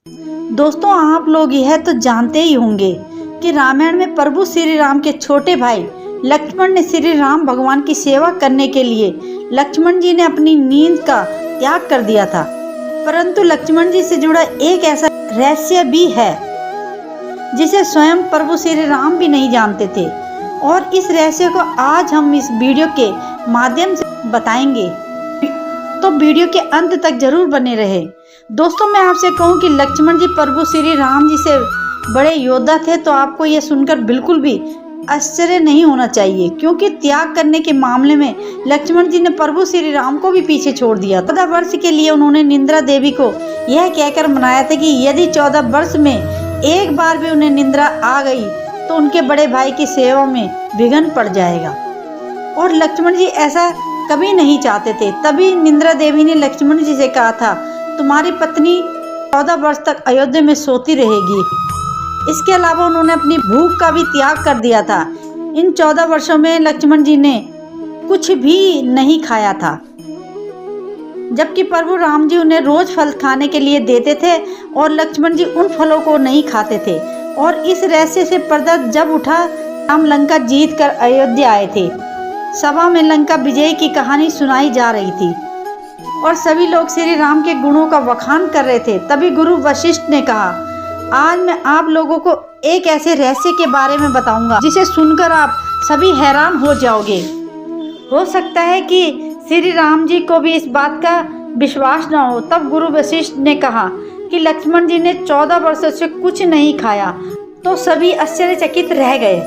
दोस्तों, आप लोग यह तो जानते ही होंगे कि रामायण में प्रभु श्री राम के छोटे भाई लक्ष्मण ने श्री राम भगवान की सेवा करने के लिए लक्ष्मण जी ने अपनी नींद का त्याग कर दिया था। परंतु लक्ष्मण जी से जुड़ा एक ऐसा रहस्य भी है जिसे स्वयं प्रभु श्री राम भी नहीं जानते थे, और इस रहस्य को आज हम इस वीडियो के माध्यम से बताएंगे, तो वीडियो के अंत तक जरूर बने रहे। दोस्तों, मैं आपसे कहूं कि लक्ष्मण जी प्रभु श्री राम जी से बड़े योद्धा थे, तो आपको यह सुनकर बिल्कुल भी आश्चर्य नहीं होना चाहिए, क्योंकि त्याग करने के मामले में लक्ष्मण जी ने प्रभु श्री राम को भी पीछे छोड़ दिया। 14 वर्ष के लिए उन्होंने निंद्रा देवी को यह कहकर मनाया था कि यदि 14 वर्ष में एक बार भी उन्हें निंद्रा आ गई तो उनके बड़े भाई की सेवा में विघ्न पड़ जाएगा, और लक्ष्मण जी ऐसा कभी नहीं चाहते थे। तभी निंद्रा देवी ने लक्ष्मण जी से कहा था, तुम्हारी पत्नी 14 वर्ष तक अयोध्या में सोती रहेगी। इसके अलावा उन्होंने अपनी भूख का भी त्याग कर दिया था। इन 14 वर्षों में लक्ष्मण जी ने कुछ भी नहीं खाया था, जबकि प्रभु राम जी उन्हें रोज फल खाने के लिए देते थे और लक्ष्मण जी उन फलों को नहीं खाते थे। और इस रहस्य से पर्दा जब उठा, राम लंका जीत कर अयोध्या आए थे। सभा में लंका विजय की कहानी सुनाई जा रही थी और सभी लोग श्री राम के गुणों का बखान कर रहे थे। तभी गुरु वशिष्ठ ने कहा, आज मैं आप लोगों को एक ऐसे रहस्य के बारे में बताऊंगा जिसे सुनकर आप सभी हैरान हो जाओगे। हो सकता है कि श्री राम जी को भी इस बात का विश्वास न हो। तब गुरु वशिष्ठ ने कहा कि लक्ष्मण जी ने 14 वर्षों से कुछ नहीं खाया, तो सभी आश्चर्यचकित रह गए।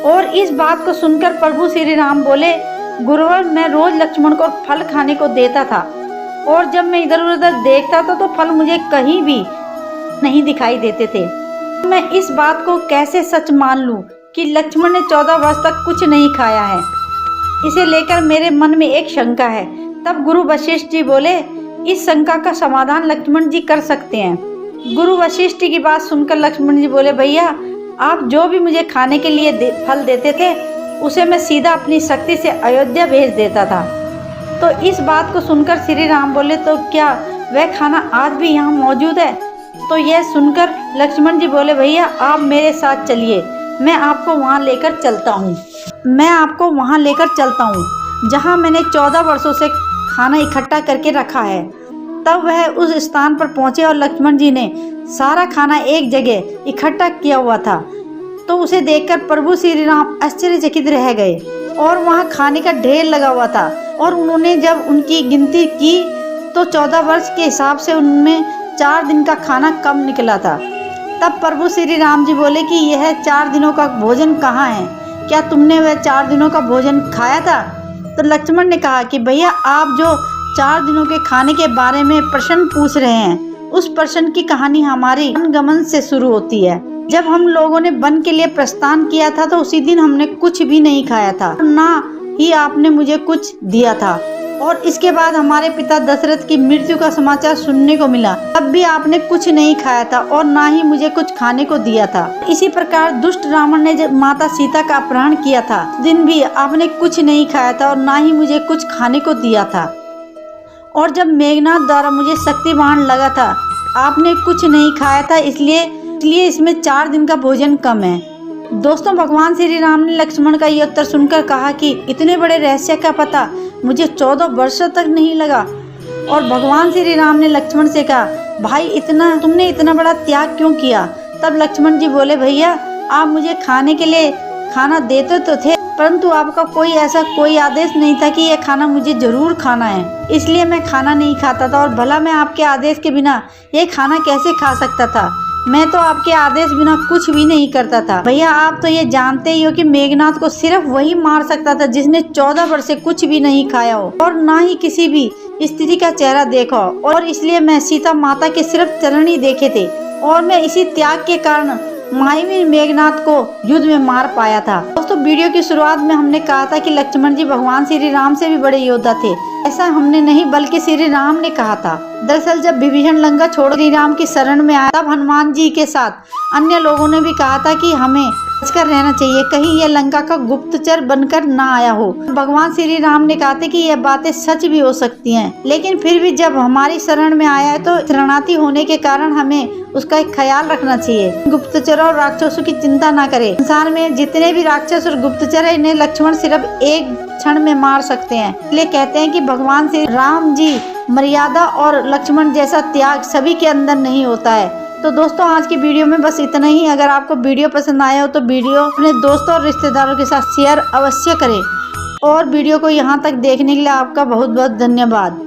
और इस बात को सुनकर प्रभु श्री राम बोले, गुरुवर, मैं रोज लक्ष्मण को फल खाने को देता था, और जब मैं इधर उधर देखता था तो फल मुझे कहीं भी नहीं दिखाई देते थे। मैं इस बात को कैसे सच मान लूं कि लक्ष्मण ने 14 वर्ष तक कुछ नहीं खाया है। इसे लेकर मेरे मन में एक शंका है। तब गुरु वशिष्ठ जी बोले, इस शंका का समाधान लक्ष्मण जी कर सकते हैं। गुरु वशिष्ठ की बात सुनकर लक्ष्मण जी बोले, भैया, आप जो भी मुझे खाने के लिए फल देते थे उसे मैं सीधा अपनी शक्ति से अयोध्या भेज देता था। तो इस बात को सुनकर श्री राम बोले, तो क्या वह खाना आज भी यहाँ मौजूद है? तो यह सुनकर लक्ष्मण जी बोले, भैया, आप मेरे साथ चलिए, मैं आपको वहाँ लेकर चलता हूँ जहाँ मैंने 14 वर्षों से खाना इकट्ठा करके रखा है। तब वह उस स्थान पर पहुँचे और लक्ष्मण जी ने सारा खाना एक जगह इकट्ठा किया हुआ था। तो उसे देखकर प्रभु श्री राम आश्चर्यचकित रह गए, और वहाँ खाने का ढेर लगा हुआ था। और उन्होंने जब उनकी गिनती की तो 14 वर्ष के हिसाब से उनमें 4 दिन का खाना कम निकला था। तब प्रभु श्री राम जी बोले कि यह 4 दिनों का भोजन कहाँ है? क्या तुमने वह 4 दिनों का भोजन खाया था? तो लक्ष्मण ने कहा कि भैया, आप जो 4 दिनों के खाने के बारे में प्रश्न पूछ रहे हैं, उस प्रश्न की कहानी हमारी वनगमन से शुरू होती है। जब हम लोगों ने वन के लिए प्रस्थान किया था तो उसी दिन हमने कुछ भी नहीं खाया था, ना ही आपने मुझे कुछ दिया था। और इसके बाद हमारे पिता दशरथ की मृत्यु का समाचार सुनने को मिला, तब भी आपने कुछ नहीं खाया था और ना ही मुझे कुछ खाने को दिया था। इसी प्रकार दुष्ट रावण ने जब माता सीता का अपहरण किया था, उस दिन भी आपने कुछ नहीं खाया था और ना ही मुझे कुछ खाने को दिया था। और जब मेघनाथ द्वारा मुझे शक्ति बाण लगा था, आपने कुछ नहीं खाया था, इसलिए इसमें 4 दिन का भोजन कम है। दोस्तों, भगवान श्री राम ने लक्ष्मण का ये उत्तर सुनकर कहा कि इतने बड़े रहस्य का पता मुझे 14 वर्षों तक नहीं लगा। और भगवान श्री राम ने लक्ष्मण से कहा, भाई, तुमने इतना बड़ा त्याग क्यों किया? तब लक्ष्मण जी बोले, भैया, आप मुझे खाने के लिए खाना देते तो थे, परंतु आपका कोई आदेश नहीं था कि यह खाना मुझे जरूर खाना है, इसलिए मैं खाना नहीं खाता था। और भला मैं आपके आदेश के बिना ये खाना कैसे खा सकता था? मैं तो आपके आदेश बिना कुछ भी नहीं करता था। भैया, आप तो ये जानते ही हो कि मेघनाथ को सिर्फ वही मार सकता था जिसने 14 वर्ष से कुछ भी नहीं खाया हो और ना ही किसी भी स्त्री का चेहरा देखा हो, और इसलिए मैं सीता माता के सिर्फ चरण ही देखे थे, और मैं इसी त्याग के कारण महावीर मेघनाथ को युद्ध में मार पाया था। दोस्तों, वीडियो की शुरुआत में हमने कहा था कि लक्ष्मण जी भगवान श्री राम से भी बड़े योद्धा थे। ऐसा हमने नहीं बल्कि श्री राम ने कहा था। दरअसल जब विभीषण लंका छोड़ श्री राम की शरण में आया, तब हनुमान जी के साथ अन्य लोगों ने भी कहा था कि हमें कर रहना चाहिए, कहीं यह लंका का गुप्तचर बनकर ना आया हो। भगवान श्री राम ने कहा था कि यह बातें सच भी हो सकती हैं, लेकिन फिर भी जब हमारी शरण में आया है तो शरणार्थी होने के कारण हमें उसका एक ख्याल रखना चाहिए। गुप्तचरों और राक्षसों की चिंता ना करें। संसार में जितने भी राक्षस और गुप्तचर है, इन्हें लक्ष्मण सिर्फ एक क्षण में मार सकते हैं। इसलिए कहते हैं कि भगवान श्री राम जी मर्यादा और लक्ष्मण जैसा त्याग सभी के अंदर नहीं होता है। तो दोस्तों, आज की वीडियो में बस इतना ही। अगर आपको वीडियो पसंद आया हो तो वीडियो अपने दोस्तों और रिश्तेदारों के साथ शेयर अवश्य करें, और वीडियो को यहाँ तक देखने के लिए आपका बहुत बहुत धन्यवाद।